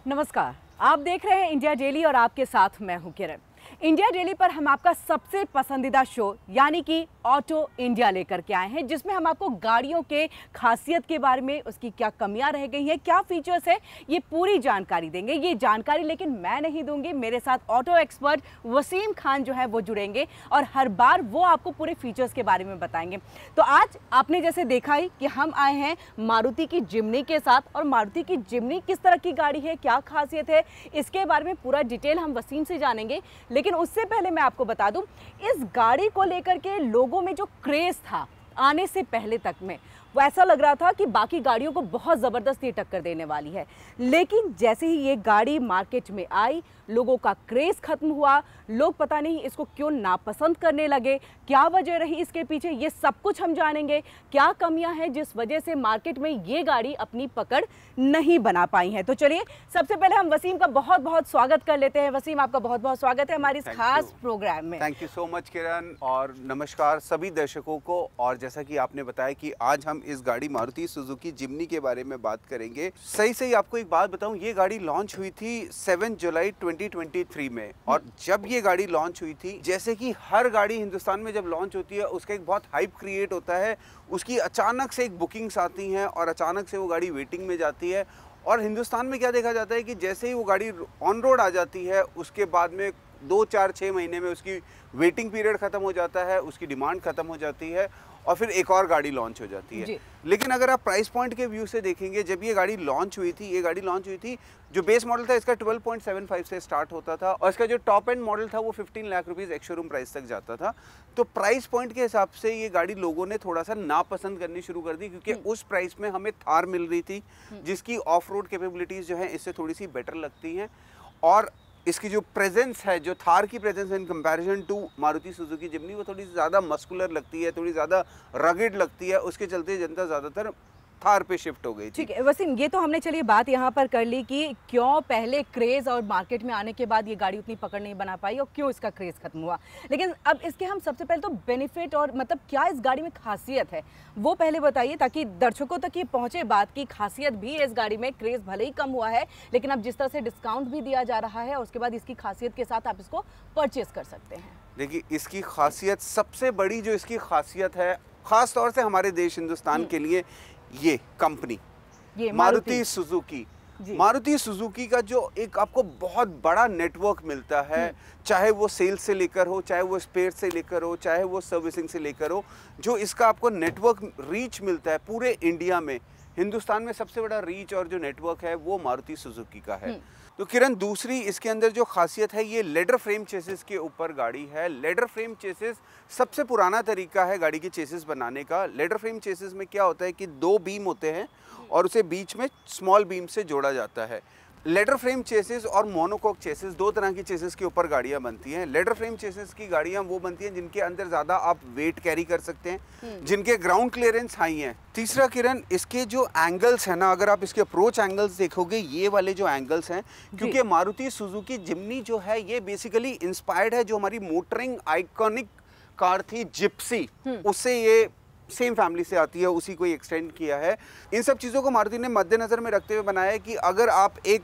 नमस्कार, आप देख रहे हैं इंडिया डेली और आपके साथ मैं हूं किरण। इंडिया डेली पर हम आपका सबसे पसंदीदा शो यानी कि ऑटो इंडिया लेकर के आए हैं, जिसमें हम आपको गाड़ियों के खासियत के बारे में, उसकी क्या कमियां रह गई हैं, क्या फीचर्स है, ये पूरी जानकारी देंगे। ये जानकारी लेकिन मैं नहीं दूंगी, मेरे साथ ऑटो एक्सपर्ट वसीम खान जो है वो जुड़ेंगे और हर बार वो आपको पूरे फीचर्स के बारे में बताएंगे। तो आज आपने जैसे देखा ही कि हम आए हैं मारुति की जिम्नी के साथ, और मारुति की जिम्नी किस तरह की गाड़ी है, क्या खासियत है, इसके बारे में पूरा डिटेल हम वसीम से जानेंगे। लेकिन उससे पहले मैं आपको बता दूं, इस गाड़ी को लेकर के लोगों में जो क्रेज था आने से पहले तक में, वो ऐसा लग रहा था कि बाकी गाड़ियों को बहुत ज़बरदस्त ये टक्कर देने वाली है। लेकिन जैसे ही ये गाड़ी मार्केट में आई, लोगों का क्रेज़ खत्म हुआ, लोग पता नहीं इसको क्यों नापसंद करने लगे, क्या वजह रही इसके पीछे, ये सब कुछ हम जानेंगे। क्या कमियां हैं जिस वजह से मार्केट में ये गाड़ी अपनी पकड़ नहीं बना पाई है। तो चलिए सबसे पहले हम वसीम का बहुत बहुत स्वागत कर लेते हैं। वसीम, आपका बहुत बहुत स्वागत है हमारे इस खास प्रोग्राम में। थैंक यू सो मच किरण, और नमस्कार सभी दर्शकों को। और जैसा कि आपने बताया कि आज हम इस गाड़ी मारुति सुजुकी जिम्नी के बारे में बात करेंगे। सही आपको एक बात बताऊं, ये गाड़ी लॉन्च हुई थी 7 जुलाई 2023 में। और जब ये गाड़ी लॉन्च हुई थी, जैसे कि हर गाड़ी हिंदुस्तान में जब लॉन्च होती है उसका एक बहुत हाइप क्रिएट होता है, उसकी अचानक से एक बुकिंग्स आती हैं और अचानक से वो गाड़ी वेटिंग में जाती है। और हिंदुस्तान में क्या देखा जाता है कि जैसे ही वो गाड़ी ऑन रोड आ जाती है, उसके बाद में 2, 4, 6 महीने में उसकी वेटिंग पीरियड ख़त्म हो जाता है, उसकी डिमांड ख़त्म हो जाती है और फिर एक और गाड़ी लॉन्च हो जाती है। लेकिन अगर आप प्राइस पॉइंट के व्यू से देखेंगे, जब ये गाड़ी लॉन्च हुई थी, जो बेस मॉडल था इसका 12.75 से स्टार्ट होता था और इसका जो टॉप एंड मॉडल था वो 15 lakh rupees ex showroom price तक जाता था। तो प्राइस पॉइंट के हिसाब से ये गाड़ी लोगों ने थोड़ा सा नापसंद करनी शुरू कर दी, क्योंकि उस प्राइस में हमें थार मिल रही थी जिसकी ऑफ रोड कैपेबिलिटीज़ जो हैं इससे थोड़ी सी बेटर लगती हैं। और इसकी जो प्रेजेंस है, जो थार की प्रेजेंस है in comparison to Maruti Suzuki Jimny, वो थोड़ी ज़्यादा मस्कुलर लगती है, थोड़ी ज़्यादा रगेड लगती है। उसके चलते जनता ज़्यादातर थार पे शिफ्ट हो गई थी। ठीक है वसीम, ये तो हमने चलिए बात यहाँ पर कर ली कि क्यों पहले क्रेज़ और मार्केट में आने के बाद ये गाड़ी उतनी पकड़ नहीं बना पाई और क्यों इसका क्रेज़ खत्म हुआ। लेकिन अब इसके हम सबसे पहले तो बेनिफिट और मतलब क्या इस गाड़ी में खासियत है वो पहले बताइए, ताकि दर्शकों तक ये पहुँचे बात की खासियत भी। इस गाड़ी में क्रेज़ भले ही कम हुआ है, लेकिन अब जिस तरह से डिस्काउंट भी दिया जा रहा है, उसके बाद इसकी खासियत के साथ आप इसको परचेज कर सकते हैं। देखिए, इसकी खासियत सबसे बड़ी जो इसकी खासियत है, ख़ास तौर से हमारे देश हिंदुस्तान के लिए, ये कंपनी मारुति सुजुकी का जो एक आपको बहुत बड़ा नेटवर्क मिलता है, चाहे वो सेल्स से लेकर हो, चाहे वो स्पेयर से लेकर हो, चाहे वो सर्विसिंग से लेकर हो, जो इसका आपको नेटवर्क रीच मिलता है पूरे इंडिया में। हिंदुस्तान में सबसे बड़ा रीच और जो नेटवर्क है वो मारुति सुजुकी का है। तो किरण, दूसरी इसके अंदर जो खासियत है, ये लेडर फ्रेम चेसिस के ऊपर गाड़ी है। लेडर फ्रेम चेसिस सबसे पुराना तरीका है गाड़ी की चेसिस बनाने का। लेडर फ्रेम चेसिस में क्या होता है कि 2 बीम होते हैं और उसे बीच में स्मॉल बीम से जोड़ा जाता है। लेडर फ्रेम चेसिस और मोनोकोक चेसिस, 2 तरह की चेसिस के ऊपर गाड़ियां बनती हैं। लेडर फ्रेम चेसिस की गाड़ियां वो बनती हैं जिनके अंदर ज़्यादा आप वेट कैरी कर सकते हैं, जिनके ग्राउंड क्लियरेंस हाई हैं। तीसरा किरण, इसके जो एंगल्स हैं ना, अगर आप इसके अप्रोच एंगल्स देखोगे, ये वाले जो एंगल्स हैं, क्योंकि मारुति सुजुकी जिम्नी जो है ये बेसिकली इंस्पायर्ड है जो हमारी मोटरिंग आइकॉनिक कार थी जिप्सी, उससे ये सेम फैमिली से आती है, उसी को एक्सटेंड किया है। इन सब चीज़ों को मारुति ने मद्देनज़र में रखते हुए बनाया है कि अगर आप एक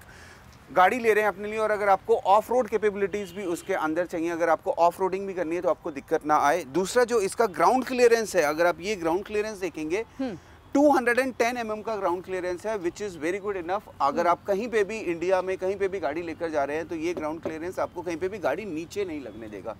गाड़ी ले रहे हैं अपने लिए और अगर आपको ऑफ रोड कैपेबिलिटीज़ भी उसके अंदर चाहिए, अगर आपको ऑफ रोडिंग भी करनी है तो आपको दिक्कत ना आए। दूसरा जो इसका ग्राउंड क्लियरेंस है, अगर आप ये ग्राउंड क्लियरेंस देखेंगे, 210 mm का ग्राउंड क्लियरेंस है, which is very good enough. अगर आप कहीं पे भी इंडिया में कहीं पे भी गाड़ी लेकर जा रहे हैं तो ये ग्राउंड क्लियरेंस आपको कहीं पे भी गाड़ी नीचे नहीं लगने देगा।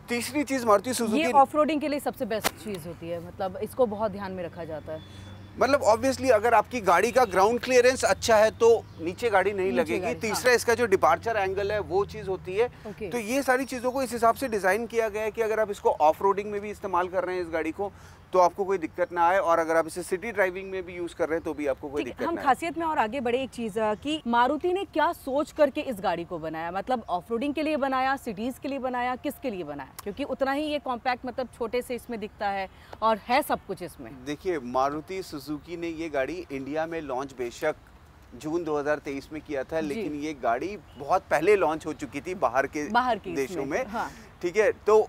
तीसरी चीज मारुति सुजुकी, ये ऑफ रोडिंग के लिए सबसे बेस्ट चीज़ होती है, मतलब इसको बहुत ध्यान में रखा जाता है। मतलब ऑब्वियसली अगर आपकी गाड़ी का ग्राउंड क्लियरेंस अच्छा है तो नीचे गाड़ी नहीं लगेगी। तीसरा इसका जो डिपार्चर एंगल है वो चीज़ होती है। तो ये सारी चीज़ों को इस हिसाब से डिज़ाइन किया गया है कि अगर आप इसको ऑफ रोडिंग में भी इस्तेमाल कर रहे हैं इस गाड़ी को, तो आपको कोई दिक्कत ना आए, और अगर आप इसे सिटी ड्राइविंग में भी यूज़ कर रहे हैं तो भी आपको कोई दिक्कत ना आए। हम खासियत में और आगे बढ़े, एक चीज़ कि मारुति ने क्या सोच करके इस गाड़ी को बनाया, मतलब ऑफ रोडिंग के लिए बनाया, सिटीज़ के लिए बनाया, किसके लिए बनाया? क्योंकि उतना ही ये कॉम्पैक्ट, मतलब छोटे से इसमें दिखता है और है सब कुछ इसमें। देखिए, मारुति सुजुकी ने ये गाड़ी इंडिया में लॉन्च बेशक जून 2023 में किया था, लेकिन ये गाड़ी बहुत पहले लॉन्च हो चुकी थी बाहर के देशों में। ठीक है, तो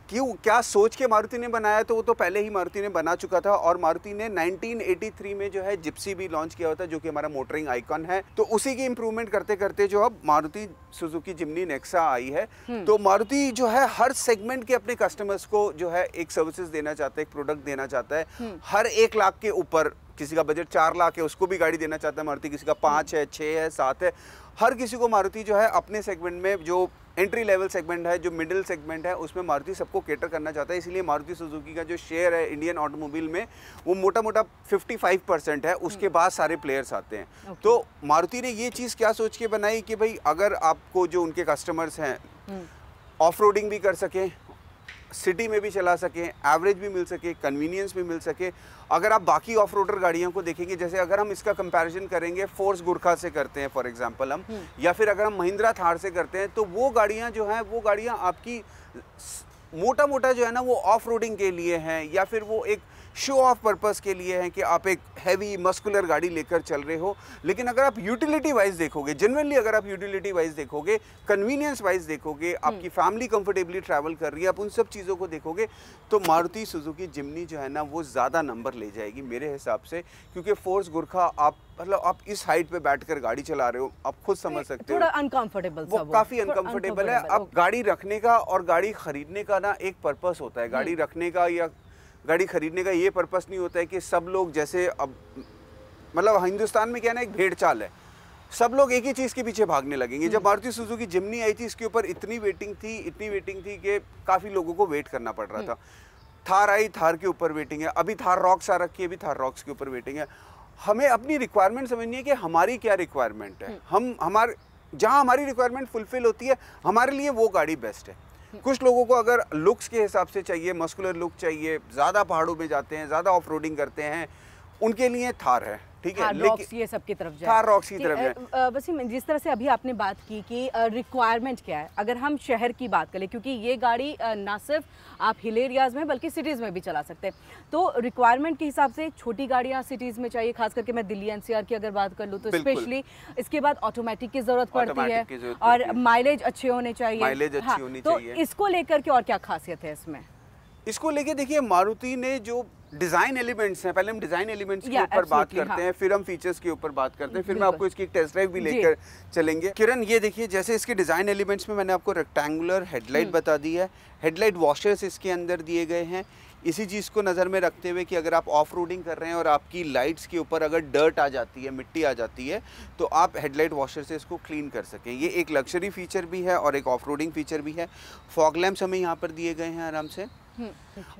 क्यों, क्या सोच के मारुति ने बनाया, तो वो तो पहले ही मारुति ने बना चुका था। और मारुति ने 1983 में जो है जिप्सी भी लॉन्च किया होता है, जो कि हमारा मोटरिंग आइकॉन है। तो उसी की इम्प्रूवमेंट करते करते जो अब मारुति सुजुकी जिम्नी नेक्सा आई है, तो मारुति जो है हर सेगमेंट के अपने कस्टमर्स को जो है एक सर्विसेज देना चाहता है, एक प्रोडक्ट देना चाहता है। हर 1 लाख के ऊपर, किसी का बजट 4 लाख है, उसको भी गाड़ी देना चाहता है मारुति, किसी का 5 है, 6 है, 7 है, हर किसी को मारुति जो है अपने सेगमेंट में, जो एंट्री लेवल सेगमेंट है, जो मिडिल सेगमेंट है, उसमें मारुति सबको केटर करना चाहता है। इसलिए मारुति सुजुकी का जो शेयर है इंडियन ऑटोमोबाइल में, वो मोटा मोटा 55% है, उसके बाद सारे प्लेयर्स आते हैं। तो मारुति ने ये चीज़ क्या सोच के बनाई कि भाई अगर आपको जो उनके कस्टमर्स हैं ऑफ रोडिंग भी कर सकें, सिटी में भी चला सकें, एवरेज भी मिल सके, कन्वीनियंस भी मिल सके। अगर आप बाकी ऑफ रोडर गाड़ियों को देखेंगे, जैसे अगर हम इसका कंपैरिजन करेंगे फोर्स गुरखा से करते हैं फॉर एग्जांपल हम, या फिर अगर हम महिंद्रा थार से करते हैं, तो वो गाड़ियां जो हैं वो गाड़ियां आपकी मोटा मोटा जो है ना वो ऑफ रोडिंग के लिए हैं, या फिर वो एक शो ऑफ पर्पस के लिए हैं कि आप एक हैवी मस्कुलर गाड़ी लेकर चल रहे हो। लेकिन अगर आप यूटिलिटी वाइज देखोगे, जनरली अगर आप यूटिलिटी वाइज देखोगे, कन्वीनियंस वाइज देखोगे, आपकी फैमिली कंफर्टेबली ट्रैवल कर रही है, आप उन सब चीज़ों को देखोगे, तो मारुति सुजुकी जिम्नी जो है ना वो ज़्यादा नंबर ले जाएगी मेरे हिसाब से। क्योंकि फोर्स गुरखा आप मतलब आप इस हाइट पे बैठकर गाड़ी चला रहे हो, आप खुद समझ सकते हो, थोड़ा अनकंफर्टेबल, वो काफ़ी अनकंफर्टेबल है। अब गाड़ी रखने का और गाड़ी खरीदने का ना एक पर्पस होता है। गाड़ी रखने का या गाड़ी खरीदने का ये पर्पस नहीं होता है कि सब लोग, जैसे अब मतलब हिंदुस्तान में क्या ना एक भेड़ चाल है, सब लोग एक ही चीज़ के पीछे भागने लगेंगे। जब मारुति सुजुकी जिम्नी आई थी, इसके ऊपर इतनी वेटिंग थी कि काफ़ी लोगों को वेट करना पड़ रहा था। थार आई, थार के ऊपर वेटिंग है, अभी थार रॉक्स आ रखी है, अभी थार रॉक्स के ऊपर वेटिंग है। हमें अपनी रिक्वायरमेंट समझनी है कि हमारी क्या रिक्वायरमेंट है, हमारे जहाँ हमारी रिक्वायरमेंट फुलफिल होती है, हमारे लिए वो गाड़ी बेस्ट है। कुछ लोगों को अगर लुक्स के हिसाब से चाहिए, मस्कुलर लुक चाहिए, ज़्यादा पहाड़ों में जाते हैं, ज़्यादा ऑफ रोडिंग करते हैं, उनके लिए थार है, ठीक है, लेकिन ये सब की तरफ जाए, थार रॉक्स की तरफ जाए। वसीम, जिस तरह से अभी आपने बात की कि रिक्वायरमेंट क्या है, अगर हम शहर की बात करें, क्योंकि ये गाड़ी ना सिर्फ आप हिल एरियाज़ में बल्कि सिटीज़ में भी चला सकते हैं, तो रिक्वायरमेंट के हिसाब से छोटी गाड़ियाँ सिटीज़ में चाहिए, खास करके मैं दिल्ली एनसीआर की अगर बात कर लूँ तो स्पेशली। इसके बाद ऑटोमेटिक की ज़रूरत पड़ती है और माइलेज अच्छे होने चाहिए, माइलेज अच्छी होनी चाहिए। तो इसको लेकर के और क्या खासियत है इसमें? इसको लेके देखिए, मारुति ने जो डिज़ाइन एलिमेंट्स हैं, पहले हम डिज़ाइन एलिमेंट्स के ऊपर बात करते हैं, फिर हम फीचर्स के ऊपर बात करते हैं, फिर मैं आपको इसकी टेस्ट ड्राइव भी लेकर चलेंगे। किरण, ये देखिए, जैसे इसके डिज़ाइन एलिमेंट्स में मैंने आपको रेक्टेंगुलर हेडलाइट बता दी है, हेडलाइट वॉशर्स इसके अंदर दिए गए हैं। इसी चीज़ को नज़र में रखते हुए कि अगर आप ऑफ रोडिंग कर रहे हैं और आपकी लाइट्स के ऊपर अगर डर्ट आ जाती है, मिट्टी आ जाती है, तो आप हेडलाइट वॉशर से इसको क्लीन कर सकें। ये एक लग्जरी फीचर भी है और एक ऑफ रोडिंग फीचर भी है। फॉग लैम्प्स हमें यहाँ पर दिए गए हैं आराम से।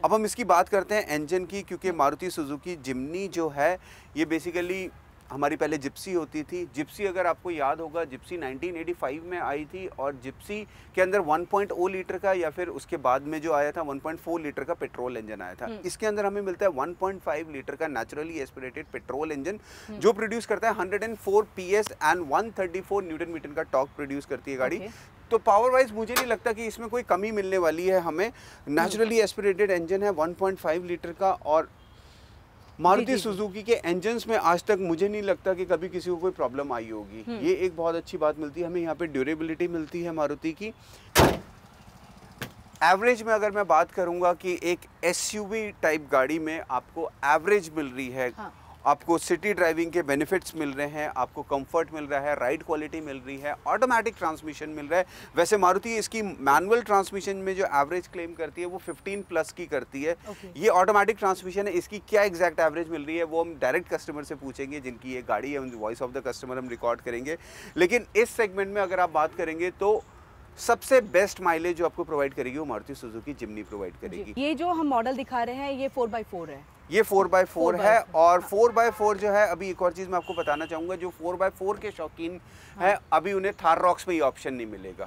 अब हम इसकी बात करते हैं इंजन की, क्योंकि मारुति सुजुकी जिम्नी जो है ये बेसिकली हमारी पहले जिप्सी होती थी। जिप्सी अगर आपको याद होगा, जिप्सी 1985 में आई थी और जिप्सी के अंदर 1.0 लीटर का, या फिर उसके बाद में जो आया था 1.4 लीटर का पेट्रोल इंजन आया था। इसके अंदर हमें मिलता है 1.5 लीटर का नेचुरली एस्पिरेटेड पेट्रोल इंजन, जो प्रोड्यूस करता है 104 PS एंड 134 न्यूटन मीटर का टॉर्क प्रोड्यूस करती है गाड़ी। तो पावर वाइज मुझे नहीं लगता कि इसमें कोई कमी मिलने वाली है हमें। नेचुरली एस्पिरेटेड इंजन है 1.5 लीटर का, और मारुति सुजुकी के इंजन्स में आज तक मुझे नहीं लगता कि कभी किसी को कोई प्रॉब्लम आई होगी। ये एक बहुत अच्छी बात मिलती है हमें। यहाँ पे ड्यूरेबिलिटी मिलती है मारुति की। एवरेज में अगर मैं बात करूँगा कि एक एसयूवी टाइप गाड़ी में आपको एवरेज मिल रही है, आपको सिटी ड्राइविंग के बेनिफिट्स मिल रहे हैं, आपको कंफर्ट मिल रहा है, राइड क्वालिटी मिल रही है, ऑटोमेटिक ट्रांसमिशन मिल रहा है। वैसे मारुति इसकी मैनुअल ट्रांसमिशन में जो एवरेज क्लेम करती है वो 15+ की करती है। ये ऑटोमेटिक ट्रांसमिशन है, इसकी क्या एग्जैक्ट एवरेज मिल रही है वो हम डायरेक्ट कस्टमर से पूछेंगे, जिनकी ये गाड़ी है, वॉइस ऑफ द कस्टमर हम रिकॉर्ड करेंगे। लेकिन इस सेगमेंट में अगर आप बात करेंगे तो सबसे बेस्ट माइलेज जो आपको प्रोवाइड करेगी वो मारुति सुजुकी जिम्नी प्रोवाइड करेगी। ये जो हम मॉडल दिखा रहे हैं ये 4x4 है, ये 4x4 है। और 4x4 जो है, अभी एक और चीज़ मैं आपको बताना चाहूँगा, जो 4x4 के शौकीन है, अभी उन्हें थार रॉक्स में ये ऑप्शन नहीं मिलेगा।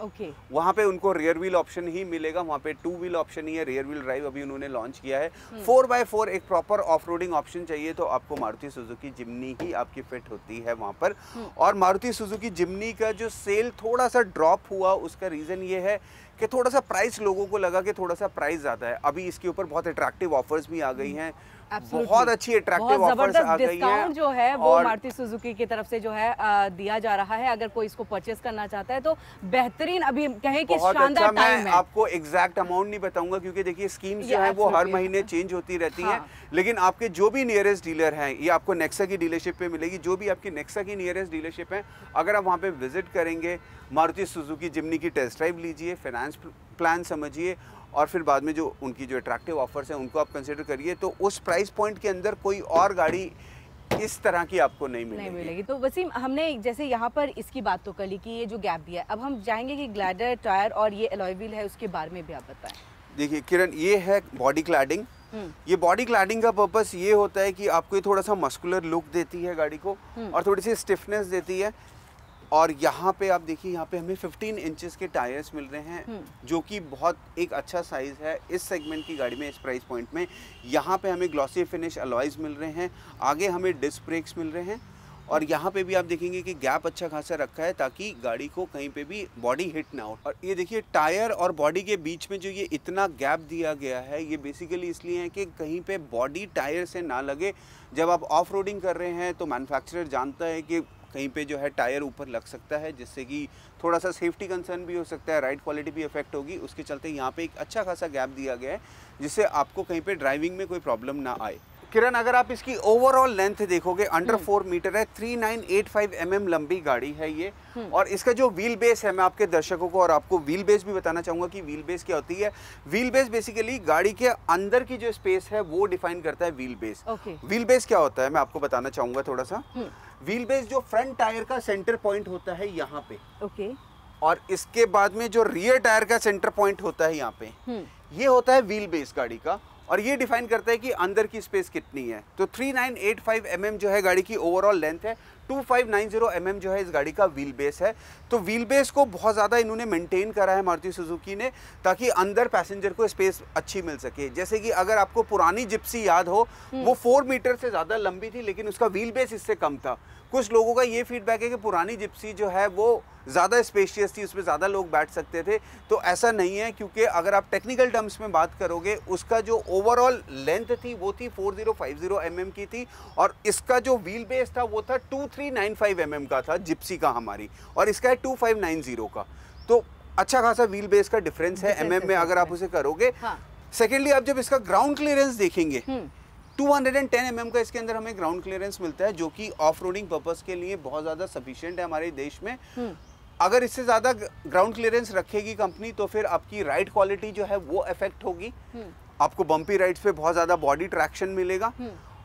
वहाँ पे उनको रियर व्हील ऑप्शन ही मिलेगा, वहाँ पे 2 व्हील ऑप्शन ही है, रियर व्हील ड्राइव अभी उन्होंने लॉन्च किया है। 4x4 एक प्रॉपर ऑफ रोडिंग ऑप्शन चाहिए तो आपको मारुति सुजुकी जिम्नी ही आपकी फिट होती है वहाँ पर। और मारुति सुजुकी जिम्नी का जो सेल थोड़ा सा ड्रॉप हुआ, उसका रीज़न ये है कि थोड़ा सा प्राइस लोगों को लगा कि थोड़ा सा प्राइस ज़्यादा है। अभी इसके ऊपर बहुत अट्रैक्टिव ऑफर्स भी आ गई हैं। बहुत अच्छी अट्रैक्टिव ऑफर्स आ गई डिस्काउंट जो है वो मारुति सुजुकी की तरफ से जो है दिया जा रहा है। अगर कोई इसको परचेस करना चाहता है तो बेहतरीन, अभी कहें कि शानदार टाइम है। आपको एग्जैक्ट अमाउंट नहीं बताऊंगा क्योंकि देखिए स्कीम्स जो है वो हर महीने चेंज होती रहती हैं, लेकिन आपके जो भी नियरेस्ट डीलर हैं, ये आपको नेक्सा की डीलरशिप पे मिलेगी। जो भी आपकी नेक्सा की नियरेस्ट डीलरशिप है, अगर आप वहाँ पे विजिट करेंगे, मारुति सुजुकी जिम्नी की टेस्ट ड्राइव लीजिए, फाइनेंस प्लान समझिए और फिर बाद में जो उनकी जो अट्रैक्टिव ऑफर्स हैं उनको आप कंसिडर करिए, तो उस प्राइस पॉइंट के अंदर कोई और गाड़ी इस तरह की आपको नहीं मिलेगी। तो वसीम, हमने जैसे यहाँ पर इसकी बात तो कर ली कि ये जो गैप दिया है, अब हम जाएंगे कि ग्लाइडर टायर और ये अलॉय व्हील है उसके बारे में भी आप बताएं। देखिए किरण, ये है बॉडी क्लैडिंग। ये बॉडी क्लैडिंग का पर्पस ये होता है कि आपको ये थोड़ा सा मस्कुलर लुक देती है गाड़ी को और थोड़ी सी स्टिफनेस देती है। और यहाँ पे आप देखिए, यहाँ पे हमें 15 इंचेस के टायर्स मिल रहे हैं, जो कि बहुत एक अच्छा साइज है इस सेगमेंट की गाड़ी में, इस प्राइस पॉइंट में। यहाँ पे हमें ग्लॉसी फिनिश अलॉयज मिल रहे हैं, आगे हमें डिस्क ब्रेक्स मिल रहे हैं और यहाँ पे भी आप देखेंगे कि गैप अच्छा खासा रखा है ताकि गाड़ी को कहीं पे भी बॉडी हिट ना हो। और ये देखिए टायर और बॉडी के बीच में जो ये इतना गैप दिया गया है, ये बेसिकली इसलिए है कि कहीं पे बॉडी टायर से ना लगे। जब आप ऑफ रोडिंग कर रहे हैं तो मैन्युफैक्चरर जानता है कि कहीं पे जो है टायर ऊपर लग सकता है, जिससे कि थोड़ा सा सेफ्टी कंसर्न भी हो सकता है, राइड क्वालिटी भी इफेक्ट होगी। उसके चलते यहाँ पे एक अच्छा खासा गैप दिया गया है जिससे आपको कहीं पे ड्राइविंग में कोई प्रॉब्लम ना आए। किरण, अगर आप इसकी ओवरऑल लेंथ देखोगे, अंडर 4 मीटर है, 3985 mm लंबी गाड़ी है ये। और इसका जो व्हील बेस है, मैं आपके दर्शकों को और आपको व्हील बेस भी बताना चाहूंगा कि व्हील बेस क्या होती है। व्हील बेस बेसिकली गाड़ी के अंदर की जो स्पेस है वो डिफाइन करता है व्हील बेस। व्हील बेस क्या होता है मैं आपको बताना चाहूंगा थोड़ा सा। व्हील बेस जो फ्रंट टायर का सेंटर पॉइंट होता है यहाँ पे, और इसके बाद में जो रियर टायर का सेंटर पॉइंट होता है यहाँ पे, ये होता है व्हील बेस गाड़ी का। और ये डिफाइन करता है कि अंदर की स्पेस कितनी है। तो 3985 mm जो है गाड़ी की ओवरऑल लेंथ है, 2590 mm जो है इस गाड़ी का व्हील बेस है। तो व्हील बेस को बहुत ज़्यादा इन्होंने मेंटेन करा है मारुति सुजुकी ने, ताकि अंदर पैसेंजर को स्पेस अच्छी मिल सके। जैसे कि अगर आपको पुरानी जिप्सी याद हो, वो 4 मीटर से ज़्यादा लंबी थी लेकिन उसका व्हील बेस इससे कम था। कुछ लोगों का ये फीडबैक है कि पुरानी जिप्सी जो है वो ज़्यादा स्पेशियस थी, उसमें ज़्यादा लोग बैठ सकते थे। तो ऐसा नहीं है, क्योंकि अगर आप टेक्निकल टर्म्स में बात करोगे, उसका जो ओवरऑल लेंथ थी वो थी 4050 mm की थी, और इसका जो व्हील बेस था वो था 2395 mm का था जिप्सी का हमारी, और इसका है 2590 का। तो अच्छा खासा व्हील बेस का डिफरेंस है mm में अगर आप उसे करोगे। सेकेंडली, आप जब इसका ग्राउंड क्लियरेंस देखेंगे, 210 mm का इसके अंदर हमें ग्राउंड क्लियरेंस मिलता है, जो कि ऑफ रोडिंग पर्पस के लिए बहुत ज़्यादा सफिशिएंट है हमारे देश में। अगर इससे ज़्यादा ग्राउंड क्लियरेंस रखेगी कंपनी तो फिर आपकी राइड क्वालिटी जो है वो अफेक्ट होगी। आपको बम्पी राइड्स पे बहुत ज़्यादा बॉडी ट्रैक्शन मिलेगा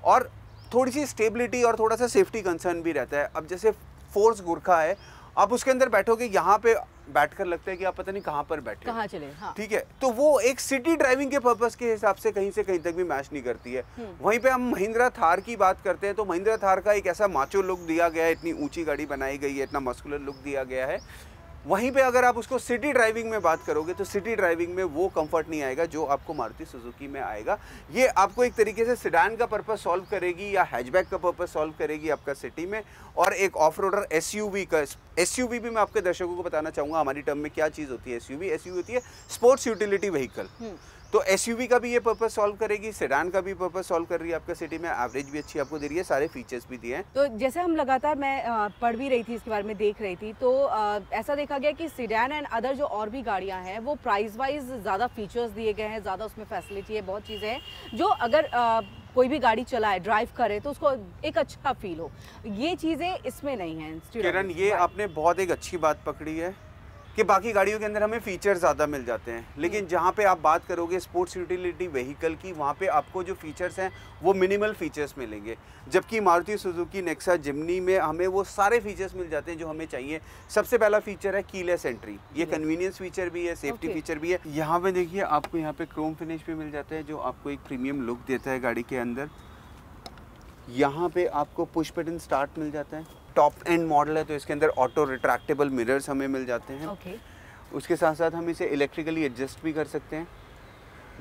और थोड़ी सी स्टेबिलिटी और थोड़ा सा सेफ्टी कंसर्न भी रहता है। अब जैसे फोर्स गुरखा है, आप उसके अंदर बैठोगे, यहाँ पे बैठकर लगता है कि आप पता नहीं कहाँ पर बैठे, कहाँ चले। ठीक है, तो वो एक सिटी ड्राइविंग के पर्पस के हिसाब से कहीं से कहीं तक भी मैच नहीं करती है। वहीं पे हम महिंद्रा थार की बात करते हैं तो महिंद्रा थार का एक ऐसा माचो लुक दिया गया है, इतनी ऊंची गाड़ी बनाई गई है, इतना मस्कुलर लुक दिया गया है। वहीं पे अगर आप उसको सिटी ड्राइविंग में बात करोगे तो सिटी ड्राइविंग में वो कंफर्ट नहीं आएगा जो आपको मारुति सुजुकी में आएगा। ये आपको एक तरीके से सेडान का पर्पस सॉल्व करेगी या हैचबैक का पर्पस सॉल्व करेगी आपका सिटी में। और एक ऑफ रोडर एसयूवी का, एसयूवी भी मैं आपके दर्शकों को बताना चाहूँगा हमारी टर्म में क्या चीज़ होती है। एसयूवी होती है स्पोर्ट्स यूटिलिटी व्हीकल, तो एसयूवी का भी ये पर्पस सॉल्व करेगी, सेडान का भी पर्पस सॉल्व कर रही है आपका सिटी में। एवरेज भी अच्छी आपको दे रही है, सारे फीचर्स भी दिए हैं। तो जैसे हम लगातार, मैं पढ़ भी रही थी इसके बारे में, देख रही थी, तो ऐसा देखा गया कि सेडान एंड अदर जो और भी गाड़ियां हैं वो प्राइस वाइज ज़्यादा फीचर्स दिए गए हैं, ज़्यादा उसमें फैसिलिटी है, बहुत चीज़ें हैं जो अगर कोई भी गाड़ी चलाए, ड्राइव करे तो उसको एक अच्छा फील हो। ये चीज़ें इसमें नहीं है। किरण, ये आपने बहुत एक अच्छी बात पकड़ी है कि बाकी गाड़ियों के अंदर हमें फीचर ज़्यादा मिल जाते हैं, लेकिन जहाँ पे आप बात करोगे स्पोर्ट्स यूटिलिटी व्हीकल की, वहाँ पे आपको जो फीचर्स हैं वो मिनिमल फीचर्स मिलेंगे। जबकि मारुति सुजुकी नेक्सा जिम्नी में हमें वो सारे फीचर्स मिल जाते हैं जो हमें चाहिए। सबसे पहला फीचर है कीलेस एंट्री, ये कन्वीनियंस फीचर भी है, सेफ्टी फीचर भी है। यहाँ पे देखिए आपको यहाँ पे क्रोम फिनिश भी मिल जाता है जो आपको एक प्रीमियम लुक देता है गाड़ी के अंदर। यहाँ पे आपको पुश बटन स्टार्ट मिल जाता है। टॉप एंड मॉडल है तो इसके अंदर ऑटो रिट्रैक्टेबल मिरर्स हमें मिल जाते हैं। उसके साथ साथ हम इसे इलेक्ट्रिकली एडजस्ट भी कर सकते हैं।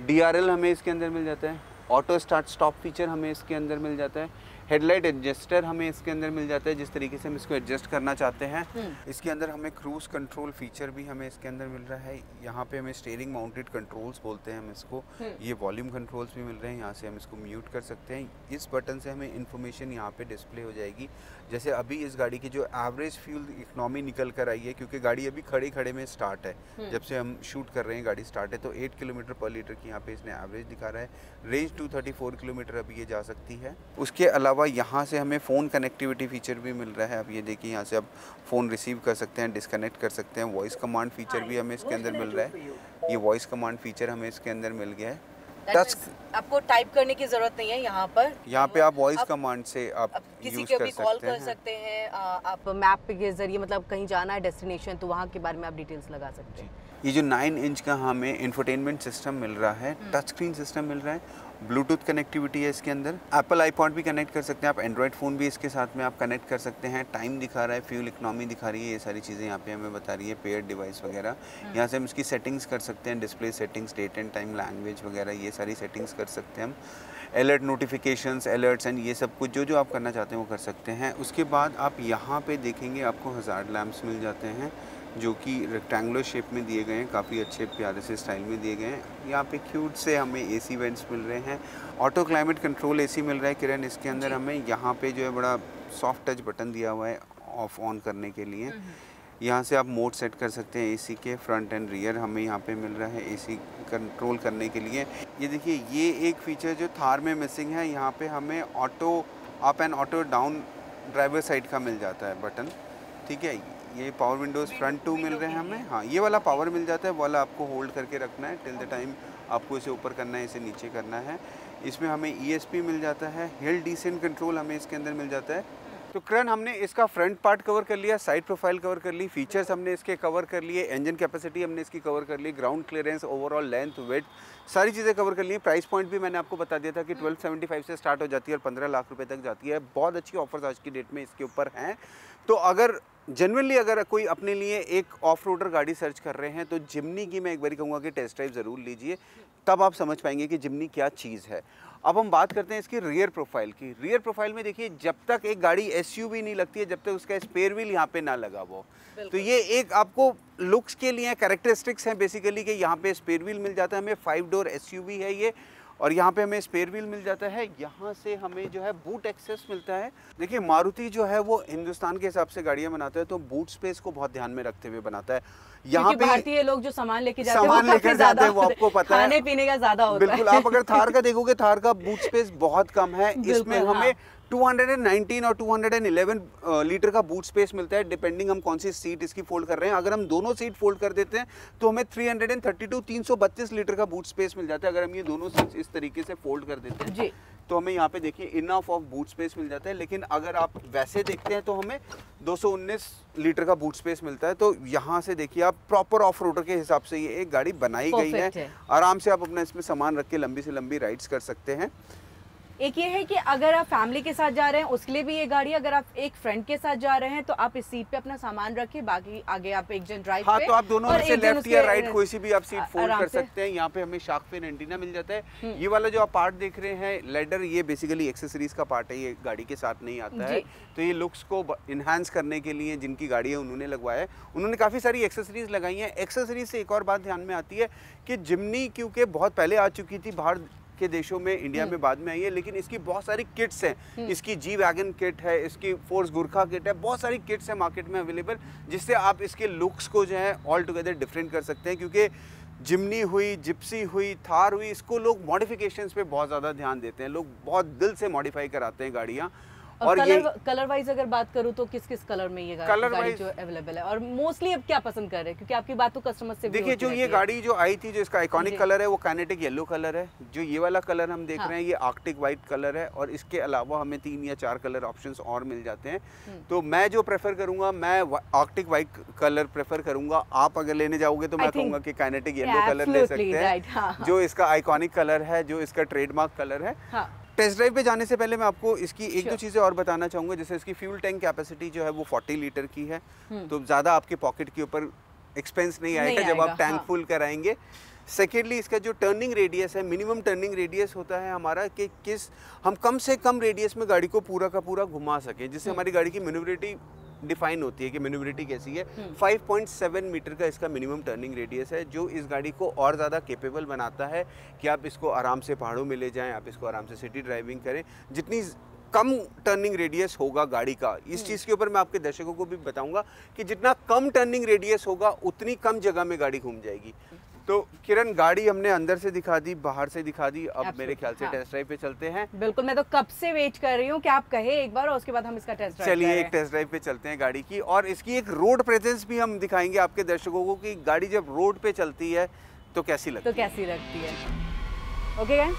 DRL हमें इसके अंदर मिल जाता है। ऑटो स्टार्ट स्टॉप फीचर हमें इसके अंदर मिल जाता है। हेडलाइट एडजस्टर हमें इसके अंदर मिल जाता है, जिस तरीके से हम इसको एडजस्ट करना चाहते हैं। इसके अंदर हमें क्रूज कंट्रोल फीचर भी हमें इसके अंदर मिल रहा है। यहाँ पे हमें स्टीयरिंग माउंटेड कंट्रोल्स बोलते हैं हम इसको। ये वॉल्यूम कंट्रोल्स भी मिल रहे हैं, यहाँ से हम इसको म्यूट कर सकते हैं। इस बटन से हमें इन्फॉर्मेशन यहाँ पे डिस्प्ले हो जाएगी। जैसे अभी इस गाड़ी की जो एवरेज फ्यूल इकोनॉमी निकल कर आई है, क्योंकि गाड़ी अभी खड़े खड़े में स्टार्ट है, जब से हम शूट कर रहे हैं गाड़ी स्टार्ट है, तो 8 किलोमीटर पर लीटर की यहाँ पे इसने एवरेज दिखा रहा है। रेंज 234 किलोमीटर अभी ये जा सकती है। उसके अलावा यहाँ से हमें फ़ोन कनेक्टिविटी फीचर भी मिल रहा है। अब ये देखिए, यहाँ से आप फ़ोन रिसीव कर सकते हैं, डिस्कनेक्ट कर सकते हैं। वॉइस कमांड फीचर भी हमें इसके अंदर मिल रहा है। ये वॉइस कमांड फीचर हमें इसके अंदर मिल गया है। टच आपको टाइप करने की जरूरत नहीं है यहाँ पर। यहाँ पे आप वॉइस कमांड से आप किसी के भी कॉल कर सकते हैं। आप मैप के जरिए, मतलब कहीं जाना है डेस्टिनेशन, तो वहाँ के बारे में आप डिटेल्स लगा सकते हैं। ये जो 9 इंच का हमें इंफोटेनमेंट सिस्टम मिल रहा है, टच स्क्रीन सिस्टम मिल रहा है, ब्लूटूथ कनेक्टिविटी है इसके अंदर। एप्पल आईपॉड भी कनेक्ट कर सकते हैं आप, एंड्रॉयड फ़ोन भी इसके साथ में आप कनेक्ट कर सकते हैं। टाइम दिखा रहा है, फ्यूल इकोनॉमी दिखा रही है, ये सारी चीज़ें यहाँ पे हमें बता रही है। पेयर डिवाइस वगैरह, यहाँ से हम इसकी सेटिंग्स कर सकते हैं, display settings, date and time, language वगैरह, ये सारी सेटिंग्स कर सकते हैं हम। अलर्ट नोटिफिकेशंस, अलर्ट्स एंड ये सब कुछ जो आप करना चाहते हैं वो कर सकते हैं। उसके बाद आप यहाँ पे देखेंगे आपको हज़ार्ड लैंप्स मिल जाते हैं, जो कि रेक्टेंगुलर शेप में दिए गए हैं, काफ़ी अच्छे प्यारे से स्टाइल में दिए गए हैं। यहाँ पे क्यूट से हमें एसी वेंट्स मिल रहे हैं। ऑटो क्लाइमेट कंट्रोल एसी मिल रहा है किरण इसके अंदर हमें। यहाँ पे जो है बड़ा सॉफ्ट टच बटन दिया हुआ है ऑफ ऑन करने के लिए। यहाँ से आप मोड सेट कर सकते हैं एसी के। फ्रंट एंड रियर हमें यहाँ पे मिल रहा है एसी कंट्रोल करने के लिए। ये देखिए, ये एक फीचर जो थार में मिसिंग है, यहाँ पे हमें auto up and auto down driver side का मिल जाता है बटन, ठीक है। ये पावर विंडोज़ फ्रंट 2 मिल रहे हैं हमें। हाँ, ये वाला पावर मिल जाता है, वाला आपको होल्ड करके रखना है टिल द टाइम आपको इसे ऊपर करना है, इसे नीचे करना है। इसमें हमें ESP मिल जाता है, हिल डिसेंट कंट्रोल हमें इसके अंदर मिल जाता है। तो किरण, हमने इसका फ्रंट पार्ट कवर कर लिया, साइड प्रोफाइल कवर कर ली, फीचर्स हमने इसके कवर कर लिए, इंजन कैपेसिटी हमने इसकी कवर कर ली, ground clearance, overall length, weight, सारी चीज़ें कवर कर ली। प्राइस पॉइंट भी मैंने आपको बता दिया था कि 1275 से स्टार्ट हो जाती है और 15 लाख रुपए तक जाती है। बहुत अच्छी ऑफर्स आज की डेट में इसके ऊपर हैं। तो अगर जनरली अगर कोई अपने लिए एक ऑफ रोडर गाड़ी सर्च कर रहे हैं, तो जिम्नी की मैं एक बार कहूँगा कि टेस्ट ड्राइव ज़रूर लीजिए, तब आप समझ पाएंगे कि जिम्नी क्या चीज़ है। अब हम बात करते हैं इसकी रियर प्रोफाइल की। रियर प्रोफाइल में देखिए, जब तक एक गाड़ी SUV नहीं लगती है, जब तक उसका स्पेयर व्हील यहाँ पे ना लगा वो, तो ये एक आपको लुक्स के लिए कैरेक्टरिस्टिक्स हैं बेसिकली, कि यहाँ पे स्पेयर व्हील मिल जाता है हमें। 5 डोर SUV है ये, और यहाँ पे हमें स्पेयर व्हील मिल जाता है। यहाँ से हमें जो है बूट एक्सेस मिलता है। देखिए, मारुति जो है वो हिंदुस्तान के हिसाब से गाड़ियाँ बनाता है, तो बूट स्पेस को बहुत ध्यान में रखते हुए बनाता है। यहाँ पे भारतीय लोग जो सामान लेके जाते हैं वो आपको पता है, खाने पीने का ज्यादा होता है। बिल्कुल। आप अगर थार का देखोगे, थार का बूट स्पेस बहुत कम है। इसमें हमें 219 और 211 लीटर का बूट स्पेस मिलता है, डिपेंडिंग हम कौन सी सीट इसकी फोल्ड कर रहे हैं। अगर हम दोनों सीट फोल्ड कर देते हैं तो हमें 332 लीटर का बूट स्पेस मिल जाता है। अगर हम ये दोनों सीट इस तरीके से फोल्ड कर देते हैं जी, तो हमें यहाँ पे देखिए इनफ ऑफ बूट स्पेस मिल जाता है। लेकिन अगर आप वैसे देखते हैं तो हमें 219 लीटर का बूट स्पेस मिलता है। तो यहाँ से देखिए, आप प्रॉपर ऑफ रोडर के हिसाब से ये एक गाड़ी बनाई गई है। आराम से आप अपना इसमें सामान रख के लंबी से लंबी राइड्स कर सकते हैं। एक ये है कि अगर आप फैमिली के साथ जा रहे हैं उसके लिए भी ये गाड़ी, अगर आप एक फ्रेंड के साथ जा रहे हैं तो आप इस सीट पे अपना सामान रखें, बाकी आगे आप एक जन ड्राइव हाँ, पे, तो आप दोनों में से लेफ्ट या राइट कोई सी भी आप सीट फोल्ड कर से सकते हैं। यहाँ पे हमें शार्क फिन एंटीना मिल जाता है। ये वाला जो आप पार्ट देख रहे हैं लेडर, ये बेसिकली एक्सेसरीज का पार्ट है, ये गाड़ी के साथ नहीं आता है। तो ये लुक्स को इन्हांस करने के लिए जिनकी गाड़ी है उन्होंने लगवाया है। उन्होंने काफ़ी सारी एक्सेसरीज लगाई हैं। एक्सेसरीज से एक और बात ध्यान में आती है कि जिम्नी क्योंकि बहुत पहले आ चुकी थी बाहर के देशों में, इंडिया में बाद में आई है, लेकिन इसकी बहुत सारी किट्स हैं। इसकी जी वैगन किट है, इसकी फोर्स गुरखा किट है, बहुत सारी किट्स हैं मार्केट में अवेलेबल, जिससे आप इसके लुक्स को जो है ऑल टुगेदर डिफरेंट कर सकते हैं। क्योंकि जिम्नी हुई, जिप्सी हुई, थार हुई, इसको लोग मॉडिफिकेशंस पे बहुत ज़्यादा ध्यान देते हैं। लोग बहुत दिल से मॉडिफाई कराते हैं गाड़ियाँ। और कलर वाइज अगर बात करूं तो किस किस कलर में ये गाड़ी जो अवेलेबल है, और मोस्टली अब क्या पसंद कर रहे हैं, क्योंकि आपकी बात तो कस्टमर से देखिए, जो ये गाड़ी जो आई थी, जो इसका आइकॉनिक कलर है वो काइनेटिक येलो कलर है। जो ये वाला कलर हम देख रहे हैं ये आर्कटिक व्हाइट कलर है, और इसके अलावा हमें 3 या 4 कलर ऑप्शंस और मिल जाते हैं। तो मैं जो प्रेफर करूंगा, मैं आर्कटिक व्हाइट कलर प्रेफर करूंगा। आप अगर लेने जाओगे तो मैं कहूंगा कि काइनेटिक येलो कलर ले सकते हैं, जो इसका आइकॉनिक कलर है, जो इसका ट्रेडमार्क कलर है। टेस्ट ड्राइव पे जाने से पहले मैं आपको इसकी एक दो चीज़ें और बताना चाहूँगा। जैसे इसकी फ्यूल टैंक कैपेसिटी जो है वो 40 लीटर की है, तो ज़्यादा आपके पॉकेट के ऊपर एक्सपेंस नहीं आएगा जब आप टैंक फुल कराएंगे। सेकेंडली इसका जो टर्निंग रेडियस है, मिनिमम टर्निंग रेडियस होता है हमारा कि हम कम से कम रेडियस में गाड़ी को पूरा का पूरा घुमा सकें, जिससे हमारी गाड़ी की मैन्युवरेबिलिटी डिफाइन होती है कि मैन्युवरेबिलिटी कैसी है। 5.7 मीटर का इसका मिनिमम टर्निंग रेडियस है, जो इस गाड़ी को और ज़्यादा केपेबल बनाता है कि आप इसको आराम से पहाड़ों में ले जाएं, आप इसको आराम से सिटी ड्राइविंग करें। जितनी कम टर्निंग रेडियस होगा गाड़ी का, इस चीज़ के ऊपर मैं आपके दर्शकों को भी बताऊंगा कि जितना कम टर्निंग रेडियस होगा उतनी कम जगह में गाड़ी घूम जाएगी। तो किरण, गाड़ी हमने अंदर से दिखा दी, बाहर से दिखा दी, अब मेरे ख्याल से टेस्ट ड्राइव पे चलते हैं। बिल्कुल, मैं तो कब से वेट कर रही हूँ कि आप कहे एक बार और उसके बाद हम इसका टेस्ट ड्राइव चलिए एक टेस्ट ड्राइव पे चलते हैं गाड़ी की, और इसकी एक रोड प्रेजेंस भी हम दिखाएंगे आपके दर्शकों को कि गाड़ी जब रोड पे चलती है तो कैसी लगती है। ओके गाइस,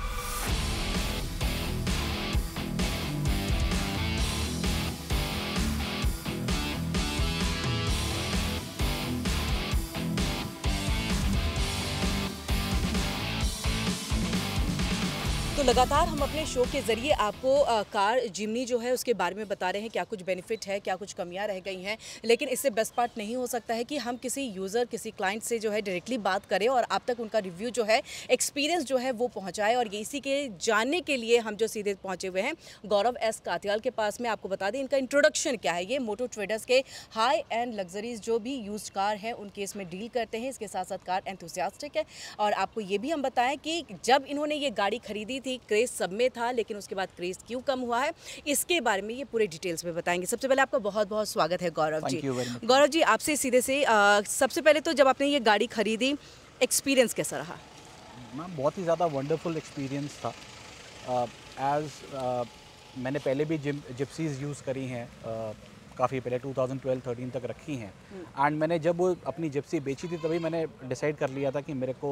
तो लगातार हम अपने शो के ज़रिए आपको कार जिमनी जो है उसके बारे में बता रहे हैं, क्या कुछ बेनिफिट है, क्या कुछ कमियां रह गई हैं। लेकिन इससे बेस्ट पार्ट नहीं हो सकता है कि हम किसी यूज़र, किसी क्लाइंट से जो है डायरेक्टली बात करें और आप तक उनका रिव्यू जो है, एक्सपीरियंस जो है वो पहुंचाए। और ये इसी के जानने के लिए हम जो सीधे पहुंचे हुए हैं गौरव एस कातियाल के पास में। आपको बता दें इनका इंट्रोडक्शन क्या है। ये मोटो ट्रेडर्स के हाई एंड लग्जरीज जो भी यूज्ड कार हैं उनके इसमें डील करते हैं। इसके साथ साथ कार एंथुसियास्टिक है। और आपको ये भी हम बताएं कि जब इन्होंने ये गाड़ी खरीदी थी क्रेज सब में था, लेकिन उसके बाद क्रेज क्यों कम हुआ है, इसके बारे में ये पूरे डिटेल्स में बताएंगे। सबसे पहले आपका बहुत बहुत स्वागत है गौरव जी। गौरव जी, आपसे सीधे से सबसे पहले तो जब आपने ये गाड़ी खरीदी, एक्सपीरियंस कैसा रहा? मैम, बहुत ही ज़्यादा वंडरफुल एक्सपीरियंस था। मैंने पहले भी जिप्सीज़ यूज़ करी हैं, काफ़ी पहले 2012-13 तक रखी हैं। एंड मैंने जब वो अपनी जिप्सी बेची थी तभी मैंने डिसाइड कर लिया था कि मेरे को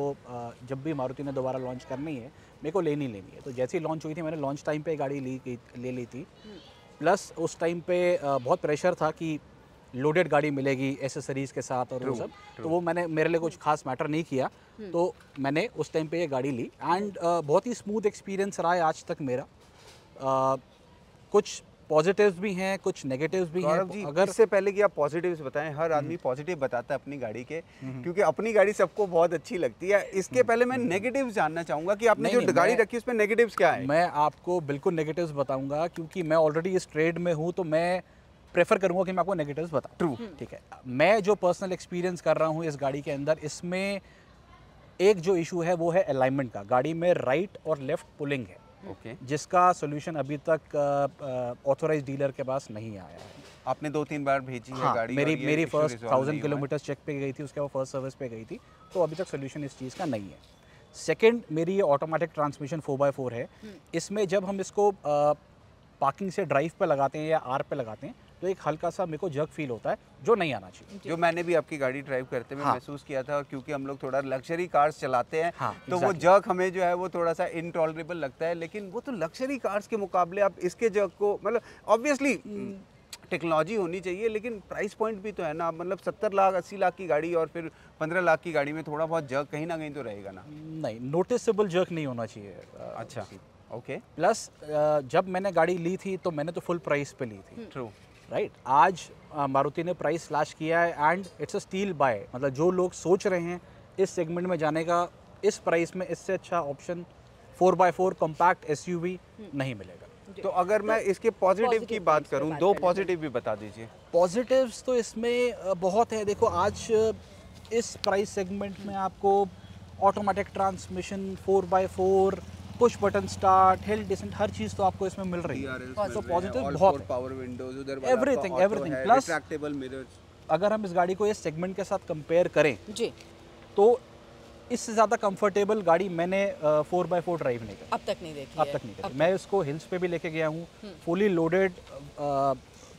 जब भी मारुति ने दोबारा लॉन्च करनी है मेरे को लेनी है। तो जैसे ही लॉन्च हुई थी मैंने लॉन्च टाइम पे गाड़ी ले ली थी। प्लस उस टाइम पे बहुत प्रेशर था कि लोडेड गाड़ी मिलेगी एसेसरीज़ के साथ और वो सब, तो वो मेरे लिए कुछ खास मैटर नहीं किया। तो मैंने उस टाइम पे ये गाड़ी ली एंड बहुत ही स्मूथ एक्सपीरियंस रहा है आज तक मेरा। कुछ पॉजिटिव्स भी हैं, कुछ नेगेटिव्स भी हैं। जी, अगर इससे पहले कि आप पॉजिटिव्स बताएं, हर आदमी पॉजिटिव बताता है अपनी गाड़ी के, क्योंकि अपनी गाड़ी सबको बहुत अच्छी लगती है। इसके पहले मैं नेगेटिव्स जानना चाहूंगा कि आपने जो गाड़ी रखी उसमें नेगेटिव्स क्या है? मैं आपको बिल्कुल नेगेटिव्स बताऊंगा, क्योंकि मैं ऑलरेडी इस ट्रेड में हूँ, तो मैं प्रेफर करूँगा कि मैं आपको नेगेटिव्स बताऊँ। ट्रू, ठीक है। मैं जो पर्सनल एक्सपीरियंस कर रहा हूँ इस गाड़ी के अंदर, इसमें एक जो इशू है वो है अलाइनमेंट का। गाड़ी में राइट और लेफ्ट पुलिंग है, जिसका सोल्यूशन अभी तक ऑथोराइज्ड डीलर के पास नहीं आया है। आपने 2-3 बार भेजी है गाड़ी? मेरी फर्स्ट 1000 किलोमीटर चेक पे गई थी, उसके बाद फर्स्ट सर्विस पे गई थी, तो अभी तक सोल्यूशन इस चीज़ का नहीं है। सेकंड, मेरी ये ऑटोमेटिक ट्रांसमिशन 4x4 है। इसमें जब हम इसको पार्किंग से ड्राइव पे लगाते हैं या आर पे लगाते हैं तो एक हल्का सा मेरे को जर्क फील होता है, जो नहीं आना चाहिए। जो मैंने भी आपकी गाड़ी ड्राइव करते हुए महसूस किया था, और क्योंकि हम लोग थोड़ा लग्जरी कार्स चलाते हैं तो वो जर्क हमें जो है वो थोड़ा सा इनटॉलरेबल लगता है। लेकिन वो तो लग्जरी कार्स के मुकाबले आप इसके जर्क को, मतलब ऑब्वियसली टेक्नोलॉजी होनी चाहिए, लेकिन प्राइस पॉइंट भी तो है ना। मतलब 70 लाख 80 लाख की गाड़ी और फिर 15 लाख की गाड़ी में थोड़ा बहुत जर्क कहीं ना कहीं तो रहेगा ना? नहीं, नोटिसेबल जर्क नहीं होना चाहिए। अच्छा, ओके। प्लस जब मैंने गाड़ी ली थी तो मैंने तो फुल प्राइस पे ली थी। True, right. आज मारुति ने प्राइस स्लैश किया है and it's a steal buy. मतलब जो लोग सोच रहे हैं इस सेगमेंट में जाने का, इस प्राइस में इससे अच्छा ऑप्शन 4x4 कॉम्पैक्ट एसयूवी नहीं मिलेगा। तो अगर मैं इसके पॉजिटिव की बात करूं, 2 पॉजिटिव भी बता दीजिए। पॉजिटिव्स तो इसमें बहुत है। देखो, आज इस प्राइस सेगमेंट में आपको automatic transmission, 4x4, push button start, hill descent, हर चीज़ तो आपको इसमें मिल रही है। तो पॉजिटिव बहुत है। पावर विंडोज, उधर एवरीथिंग। Plus retractable mirrors. अगर हम इस गाड़ी को इस सेगमेंट के साथ कंपेयर करें जी, तो इससे ज़्यादा कंफर्टेबल गाड़ी मैंने 4x4 ड्राइव नहीं करी, अब तक नहीं देखी। मैं इसको हिल्स पे भी लेके गया हूँ, फुली लोडेड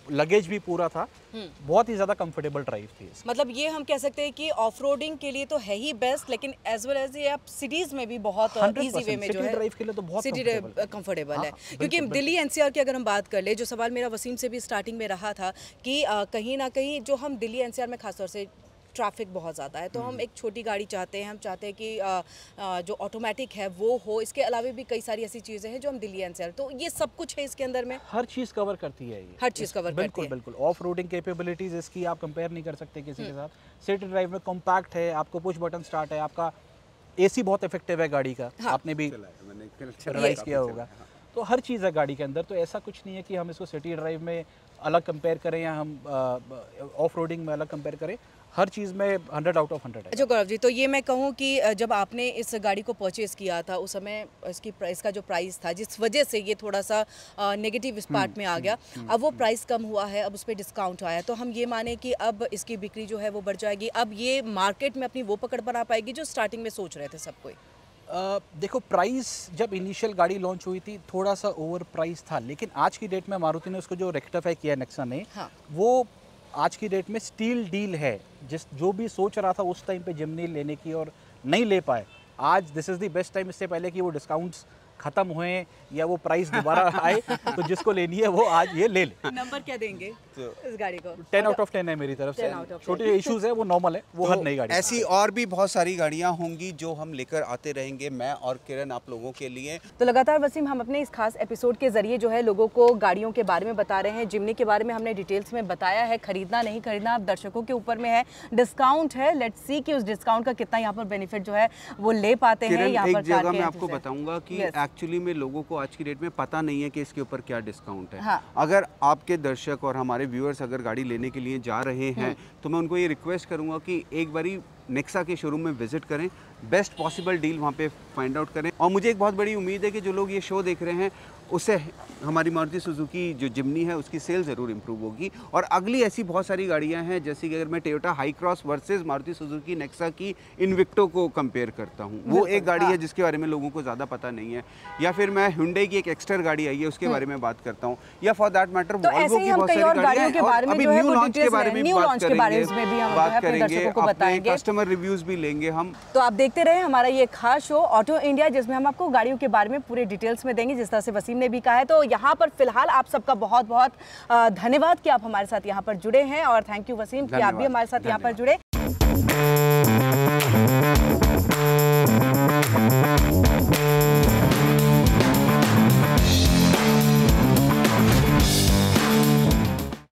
लगेज भी पूरा था, बहुत ही ज़्यादा कंफर्टेबल ड्राइव थी। मतलब ये हम कह सकते हैं कि ऑफ रोडिंग के लिए तो है ही बेस्ट, लेकिन एज वेल एज ये आप सिटीज में भी बहुत इजी वे में जो है ड्राइव के लिए तो बहुत सिटी कंफर्टेबल है। क्योंकि दिल्ली एनसीआर की अगर हम बात कर ले, जो सवाल मेरा वसीम से भी स्टार्टिंग में रहा था कि कहीं ना कहीं जो हम दिल्ली एनसीआर में खासतौर से ट्रैफिक बहुत ज़्यादा है, तो हम एक छोटी गाड़ी चाहते हैं। हम चाहते हैं कि जो ऑटोमेटिक है वो हो। इसके अलावा भी कई सारी ऐसी चीज़ें हैं जो हम दिल्ली एनसीआर, तो ये सब कुछ है इसके अंदर में, हर चीज़ कवर करती है ये, हर चीज़ कवर करती है। बिल्कुल। ऑफ रोडिंग कैपेबिलिटीज़ इसकी आप कंपेयर नहीं कर सकते किसी के साथ। सिटी ड्राइव में कॉम्पैक्ट है, आपको पुश बटन स्टार्ट है, आपका एसी बहुत इफेक्टिव है गाड़ी का, आपने भी रियलाइज किया होगा। तो हर चीज़ है गाड़ी के अंदर, तो ऐसा कुछ नहीं है कि हम इसको सिटी ड्राइव में अलग कंपेयर करें या हम ऑफ रोडिंग में अलग कंपेयर करें। हर चीज़ में 100 आउट ऑफ 100 है। अच्छा गौरव जी, तो ये मैं कहूँ कि जब आपने इस गाड़ी को परचेज़ किया था उस समय इसका जो प्राइस था, जिस वजह से ये थोड़ा सा नेगेटिव इस पार्ट में आ गया, अब वो प्राइस कम हुआ है, अब उस पर डिस्काउंट आया, तो हम ये माने कि अब इसकी बिक्री जो है वो बढ़ जाएगी, अब ये मार्केट में अपनी वो पकड़ बना पाएगी जो स्टार्टिंग में सोच रहे थे सब कोई? देखो, प्राइस जब इनिशियल गाड़ी लॉन्च हुई थी थोड़ा सा ओवर प्राइस था, लेकिन आज की डेट में मारुति ने उसको जो रेक्टिफाई किया नेक्सा ने, हाँ। वो आज की डेट में स्टील डील है। जो भी सोच रहा था उस टाइम पे जिम्नी लेने की और नहीं ले पाए, आज this is the best time, इससे पहले कि वो डिस्काउंट्स खत्म हुए या वो प्राइस दोबारा आए, तो जिसको लेनी है वो आज ये ले ले। नंबर क्या देंगे इस गाड़ी को? 10 आउट ऑफ 10 है मेरी तरफ से। छोटे इश्यूज है वो नॉर्मल है, वो हर नई गाड़ी। ऐसी और भी बहुत सारी गाड़ियां होंगी जो हम लेकर आते रहेंगे, मैं और किरण, आप लोगों के लिए। तो लगातार वसीम, हम अपने इस खास एपिसोड के जरिए जो है लोगों को गाड़ियों के बारे में बता रहे हैं। जिम्नी के बारे में हमने डिटेल्स में बताया है, खरीदना नहीं खरीदना अब दर्शकों के ऊपर में है। डिस्काउंट है, लेट्स सी कि उस डिस्काउंट का कितना यहाँ पर बेनिफिट जो है वो ले पाते हैं। यहाँ पर एक जगह मैं आपको बताऊंगा कि एक्चुअली में लोगों को आज की डेट में पता नहीं है कि इसके ऊपर क्या डिस्काउंट है। हाँ। अगर आपके दर्शक और हमारे व्यूअर्स अगर गाड़ी लेने के लिए जा रहे हैं तो मैं उनको ये रिक्वेस्ट करूंगा कि एक बारी नेक्सा के शोरूम में विजिट करें, बेस्ट पॉसिबल डील वहाँ पे फाइंड आउट करें। और मुझे एक बहुत बड़ी उम्मीद है कि जो लोग ये शो देख रहे हैं उससे हमारी मारुति सुजुकी जो जिम्नी है उसकी सेल ज़रूर इंप्रूव होगी। और अगली ऐसी बहुत सारी गाड़ियाँ हैं, जैसे कि अगर मैं Toyota high cross versus Maruti Suzuki Nexa की इन्विक्टो को कंपेयर करता हूँ, वो एक गाड़ी है जिसके बारे में लोगों को ज़्यादा पता नहीं है। या फिर मैं Hyundai की एक एक्स्टर गाड़ी आई है उसके बारे में बात करता हूँ, या फॉर दैट मैटर वॉल्वो की बहुत सारी गाड़ियाँ हैं। और अभी न्यू लॉन्च के बारे में बात करेंगे, अपने कस्टमर रिव्यूज भी लेंगे हम। तो आप देखते रहे हमारा ये खास शो ऑटो इंडिया, जिसमें हम आपको गाड़ियों के बारे में पूरे डिटेल्स में देंगे, जिस तरह से वसीम ने भी कहा है। तो यहाँ पर फिलहाल आप सबका बहुत बहुत धन्यवाद कि आप हमारे साथ यहाँ पर जुड़े हैं, और थैंक यू वसीम कि आप भी हमारे साथ यहाँ पर जुड़े।